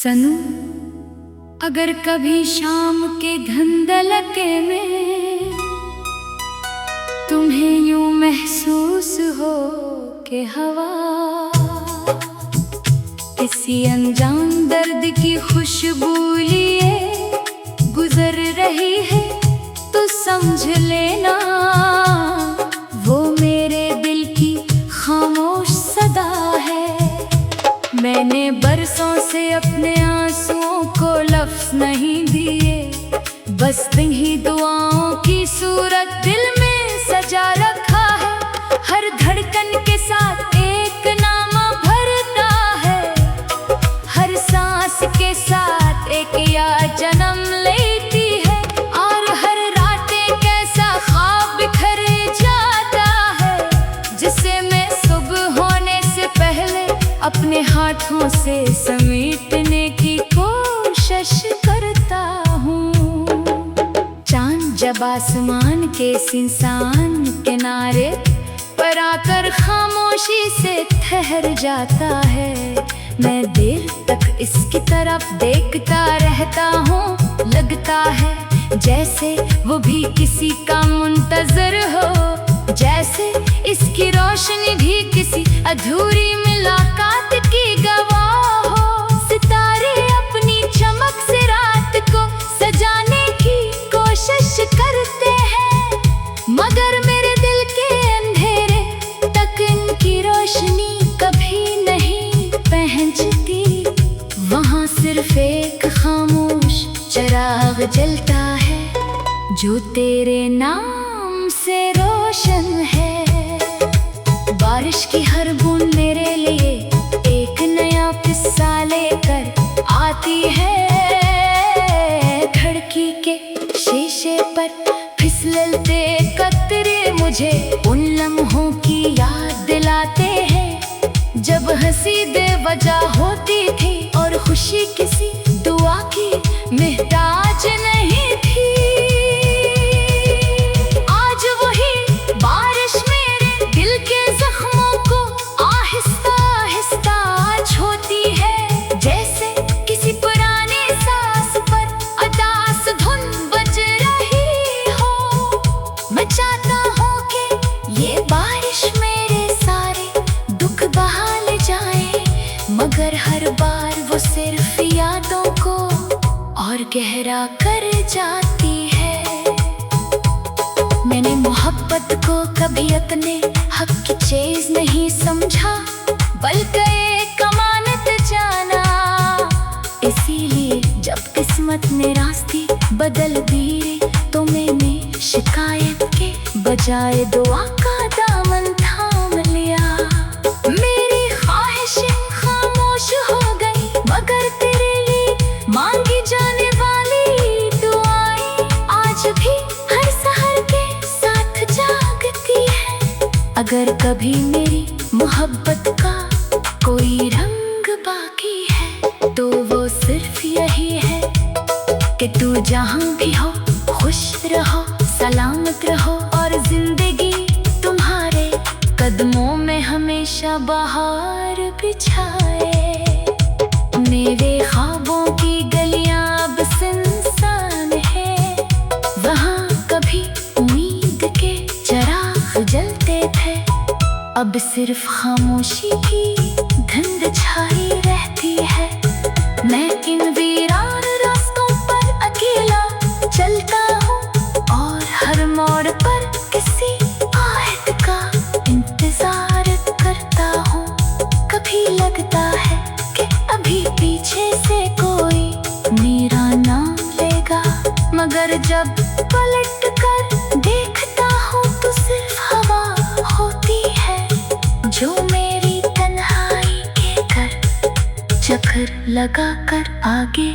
सनू, अगर कभी शाम के धुंधलके में तुम्हें यूं महसूस हो कि हवा किसी अनजान दर्द की खुशबू लिए गुजर रही है, तो समझ लेना वो मेरे दिल की खामोश सदा है। मैंने बरसों से अपने आंसुओं को लफ्ज़ नहीं दिए, बस तुम्हीं दुआओं की सूरत दिल में सजा रखा है। हर धड़कन के साथ एक नामा भरता है, हर सांस के साथ एक याद जन्म लेती है, और हर रातें कैसा ख्वाब बिखर जाता है, जिसे मैं सुबह होने से पहले अपने हाथों से समेटने की कोशिश करता हूँ। चांद जब आसमान के सिंसान किनारे पर आकर खामोशी से ठहर जाता है, मैं देर तक इसकी तरफ देखता रहता हूँ। लगता है जैसे वो भी किसी का मुंतजर हो, जैसे इसकी रोशनी भी किसी अधूरी मुलाकात की गवाह हो। सितारे अपनी चमक से रात को सजाने की कोशिश करते हैं, मगर मेरे दिल के अंधेरे तक इनकी रोशनी कभी नहीं पहुंचती। वहाँ सिर्फ एक खामोश चिराग जलता है, जो तेरे नाम से रोशन है। बारिश की हर बूंद मेरे लिए एक नया किस्सा लेकर आती है। खिड़की के शीशे पर फिसलते कतरे मुझे उन लम्हों की याद दिलाते हैं, जब हंसी बेवजह होती थी और खुशी किसी दुआ की मोहताज नहीं थी। आज वही बारिश मेरे दिल के जख्मों को आहिस्ता आहिस्ता छूती है, जैसे किसी पुरानी सांस पर अदास धुन बज रही हो। मैं चाहता हूँ कि ये बारिश मेरे सारे दुख बहा ले जाए, मगर हर बार वो सिर्फ यादों को और गहरा कर जाती है। मैंने मोहब्बत को कभी अपने हक की चीज नहीं समझा, बल्कि एक अमानत जाना। इसीलिए जब किस्मत ने रास्ते बदल दिए, तो मैंने शिकायत के बजाय दुआ का दामन थाम लिया। मेरी ख्वाहिशें खामोश हो गई, मगर तेरे लिए मांगी जाने वाली दुआएं आज भी हर सहर के साथ जागती है। अगर कभी मेरी मोहब्बत का कोई रंग बाकी है, तो वो सिर्फ यही है कि तू जहाँ भी हो खुश रहो, सलामत रहो, और जिंदगी तुम्हारे कदमों में हमेशा बहार बिछाए। मेरे ख्वाबों की गलियां अब सुनसान है, वहाँ कभी उम्मीद के चिराग जलते थे, अब सिर्फ खामोशी की धुंध छाई रहती है। मैं इन वीरान रास्तों पर अकेला चलता हूँ, और हर मोड़ पर किसी आयत का इंतजार करता हूँ। कभी लगता है कि अभी पीछे से कोई मेरा नाम लेगा, मगर जब पलट कर देखता हूँ तो सिर्फ हवा होती है, जो मेरी तन्हाई के कर चक्कर लगा कर आगे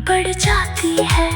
बढ़ जाती है।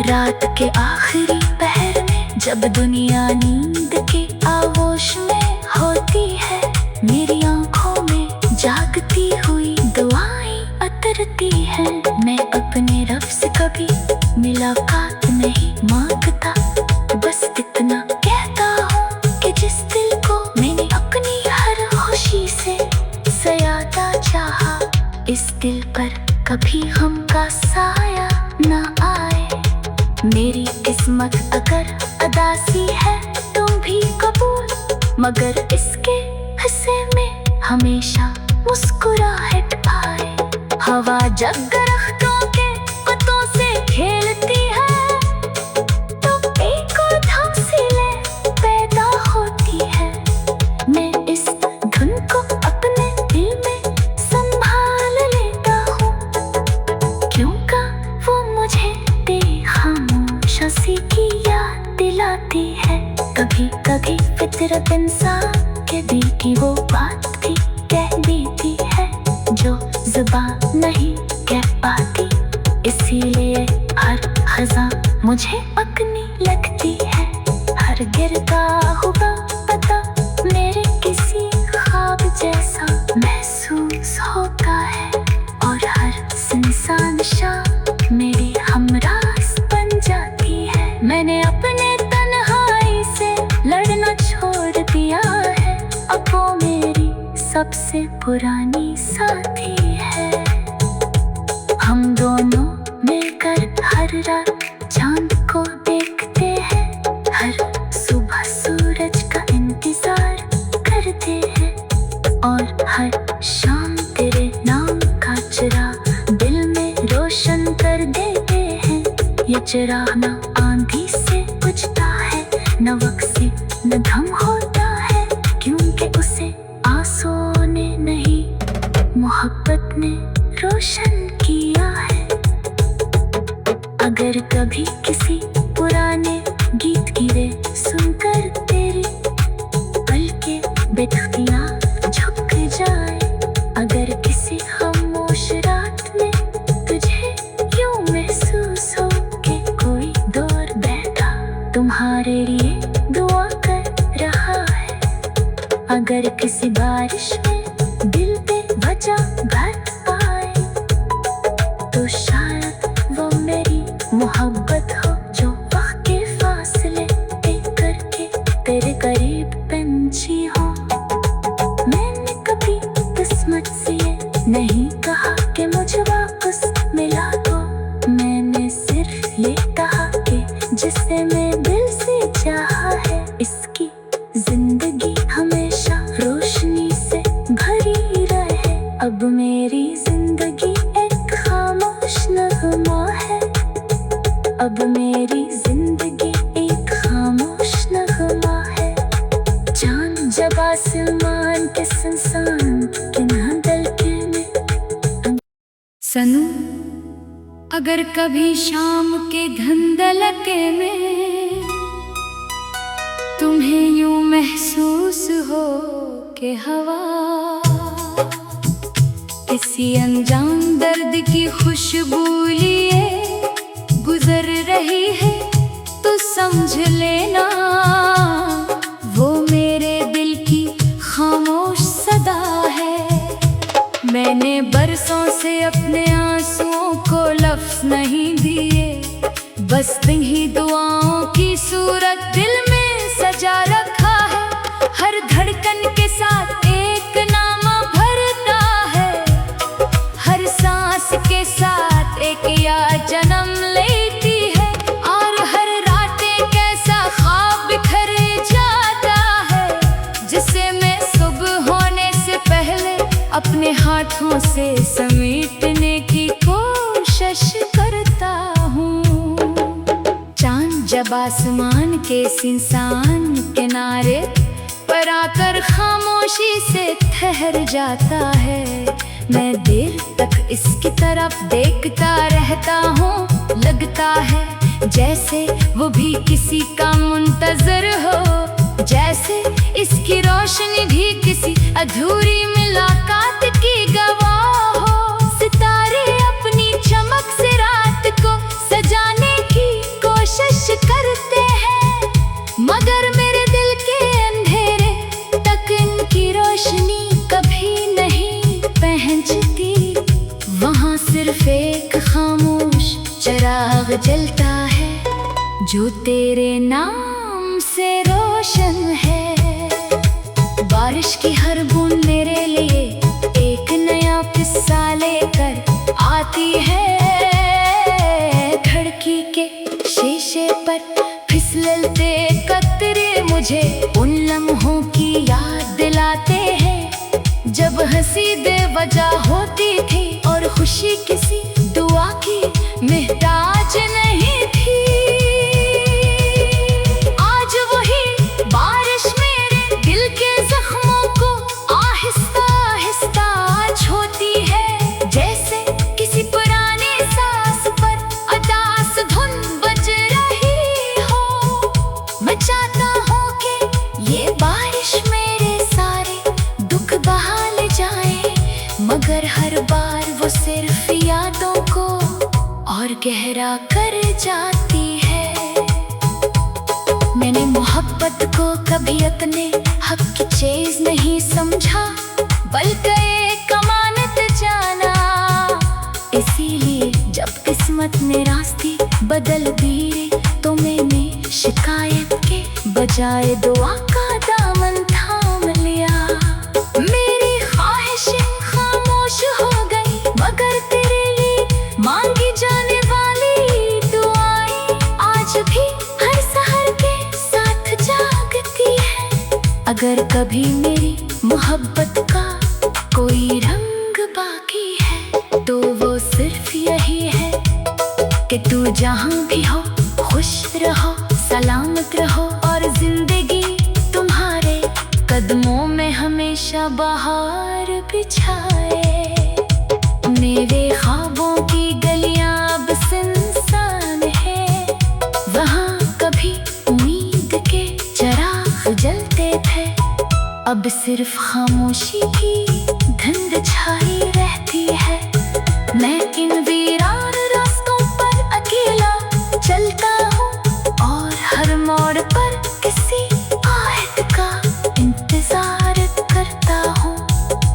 रात के आखिरी पहर में जब दुनिया नींद के आगोश में होती है, मेरी आंखों में जागती हुई दुआएं उतरती हैं। मैं अपने रब से कभी मुलाकात नहीं मांगता, बस इतना कहता हूँ कि जिस दिल को मैंने अपनी हर खुशी से सयादा चाहा, इस दिल पर कभी गम का साया न आए। मेरी किस्मत अगर अदासी है तो भी कबूल, मगर इसके हिस्से में हमेशा मुस्कुराहट आए। हवा जब दरख्तों के पत्तों से खेलती है तो एक और हौसले पैदा होती है। मैं इस धुन को अपने दिल में संभाल लेता हूँ, क्योंकि वो मुझे बेखामोशी की याद दिलाती है। कभी कभी फितरत इंसान के दिल की वो बात भी कह देती है जो ज़ुबान नहीं कह पाती। इसीलिए हर खज़ां मुझे अपनी लगती है। हर गिरता हुआ पता मेरे किसी ख्वाब जैसा महसूस होता है, और हर सुनसान शाम मेरी हमरास बन जाती है। मैंने अपने तन्हाई से लड़ना छोड़ दिया है, अब वो मेरी सबसे पुरानी साथी है। हम दोनों मिलकर हर रात चांद को देखते हैं, हर सुबह सूरज का इंतजार करते हैं, और हर शाम तेरे नाम का चिराग दिल में रोशन कर देते हैं। ये चिराग न आंधी से बुझता है, न वक्त से न धम होता है, क्योंकि उसे आंसुओं ने नहीं मोहब्बत ने रोशन किया है। अगर कभी किसी पुराने गीत की रे सुनकर तेरी पलकें बेख्तियार झुक जाए, अगर किसी खामोश रात में तुझे यूं महसूस हो कि कोई दौर बैठा तुम्हारे लिए दुआ कर रहा है, अगर किसी बारिश में दिल पे वजह भर आए, तो शायद वो मेरी मोहब्बत हो जो वक्त के फासले तय करके तेरे करीब पहुंची हो। मैंने कभी किस्मत से ये नहीं कहा कि मुझे वापस मिला दो, मैंने सिर्फ ये कहा कि जिसे मैं दिल से चाहा है, इसकी जिंदगी हमेशा रोशनी से भरी रहे। अब मेरी जिंदगी एक खामोश नगमा है, अब मेरी जिंदगी एक खामोश नगमा है। चांद जब आसमान के सुनसान किन्हा दलके में। सनू, अगर कभी शाम के धंधलके में तुम्हें यूं महसूस हो कि हवा किसी अनजान दर्द की खुशबू लिए गुजर रही है, तो समझ लेना वो मेरे दिल की खामोश सदा है। मैंने बरसों से अपने आंसुओं को लफ्ज़ नहीं दिए, बस ही दुआओं की सूरत दिल में सजा रखा है। हर धड़कन के साथ एक नामा भरता है, हर सांस के साथ एक याद जन्म लेती है, और हर रातें कैसा ख्वाब बिखर जाता है, जिसे मैं सुबह होने से पहले अपने हाथों से समेटने की कोशिश करता हूँ। चांद जब आसमान के सुनसान किनारे पर आकर खामोशी से ठहर जाता है, मैं देर तक इसकी तरफ देखता रहता हूँ। लगता है जैसे वो भी किसी का मुंतजर हो, जैसे इसकी रोशनी भी किसी अधूरी मुलाकात की गवाह हो। सितारे अपनी चमक से रात को सजाने की कोशिश करते हैं, मगर मेरे दिल के अंधेरे तक इनकी रोशनी कभी नहीं पहुंचती। वहाँ सिर्फ एक खामोश चिराग जलता है, जो तेरे नाम से रोशन है। बारिश की हर बूंद मेरे लिए एक नया किस्सा लेकर आती है। खिड़की के शीशे पर फिसलते कतरे मुझे उन लम्हों की याद दिलाते हैं जब हंसी बेवजह होती थी और खुशी किसी दुआ की मोहताज नहीं थी। आज वही बारिश मेरे दिल के जख्मों को आहिस्ता आहिस्ता छूती है, जैसे किसी पुरानी सांस पर अदास धुन बज रही हो। मैं चाहता हूँ कि ये बारिश मेरे सारे दुख बहा ले जाए, मगर हर बार वो सिर्फ यादों को और गहरा कर जाती है। मैंने मोहब्बत को कभी अपने हक की चीज नहीं समझा, बल्कि एक अमानत जाना। इसीलिए जब किस्मत ने रास्ते बदल दिए तो मैंने शिकायत के बजाय दुआ का दामन थाम लिया। मेरी ख्वाहिशें खामोश हो गई, मगर तेरे लिए मांगी जाने वाली दुआएं आज भी हर सहर के साथ जागती है। अगर कभी मेरी मोहब्बत का कोई रंग बाकी है तो वो सिर्फ यही है कि तू जहाँ भी हो खुश रहो, सलामत रहो और जिंदगी तुम्हारे कदमों में हमेशा बहार बिछाए। मेरे ख्वाबों की गलियां अब सुनसान है, वहाँ कभी उम्मीद के चिराग जलते थे, अब सिर्फ खामोशी की धुंध छाई रहती है। मैं इन वीरान रास्तों पर अकेला चलता हूँ और हर मोड़ पर किसी आहट का इंतजार करता हूँ।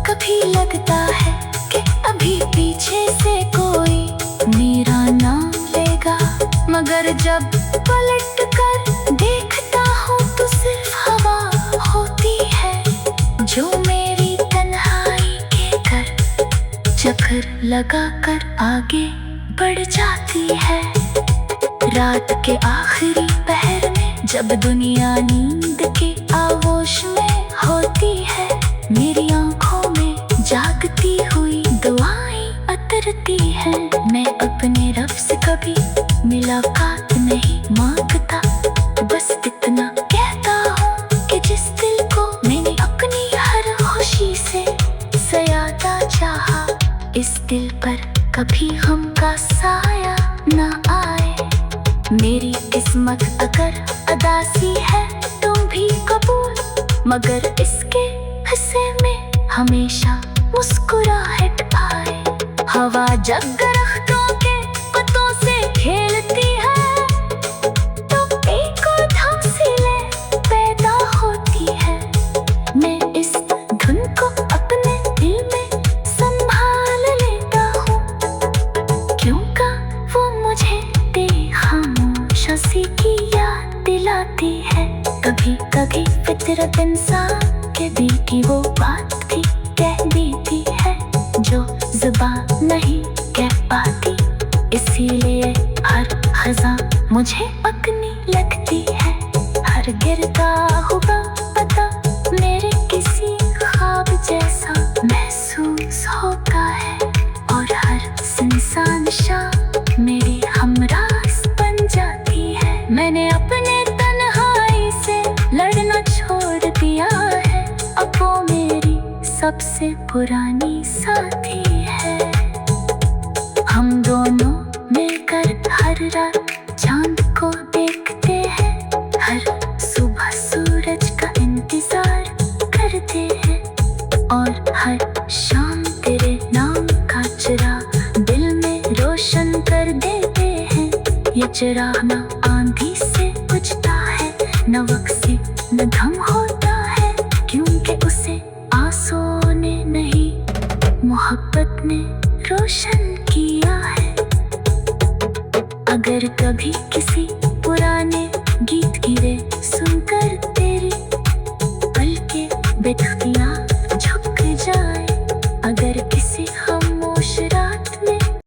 कभी लगता है कि अभी पीछे से कोई मेरा नाम लेगा, मगर जब पलट कर देखता हूँ तो सिर्फ हवा होती है जो मेरी तन्हाई के घर चक्कर लगा कर आगे बढ़ जाती है। रात के आखिरी पहर में जब दुनिया नींद के आगोश में होती है, मेरी आंखों में जागती हुई दुआएं अतरती है। मैं अपने रब से कभी मुलाकात नहीं मांगता, बस इतना कहता हूँ कि जिस दिल को मैंने अपनी हर खुशी से सयादा चाहा, इस दिल पर कभी गम का साया ना आए। मेरी किस्मत अगर अदासी है तुम भी कबूल, मगर इसके हिस्से में हमेशा मुस्कुराहट आए। हवा जब दरख्तों के पत्तों से खेलती है तो एक हौसले पैदा होती है। मैं इस धुन को अपने दिल में संभाल लेता हूँ, क्योंकि वो मुझे तेरी खामोशी की याद दिलाती है। कभी कभी फितरत इंसान के दिल की वो बात भी कह देती है जो जुबान नहीं कह पाती, इसीलिए हर खज़ां मुझे अपनी लगती है। हर गिरता हुआ पता मेरे किसी ख्वाब जैसा महसूस होता है, और हर सुनसान शाम मेरी हमरास बन जाती है। मैंने अपने तन्हाई से लड़ना छोड़ दिया है, अब वो मेरी सबसे पुरानी साथी है। हम दोनों मिलकर हर रात चांद को देखते हैं, हर सुबह सूरज का इंतजार करते हैं, और हर शाम तेरे नाम का चिराग दिल में रोशन कर देते हैं। ये चिराग न आंधी से बुझता है, न वक्त से न धम होता है, क्योंकि उसे आंसुओं ने नहीं मोहब्बत ने रोशन किया है। अगर कभी किसी पुराने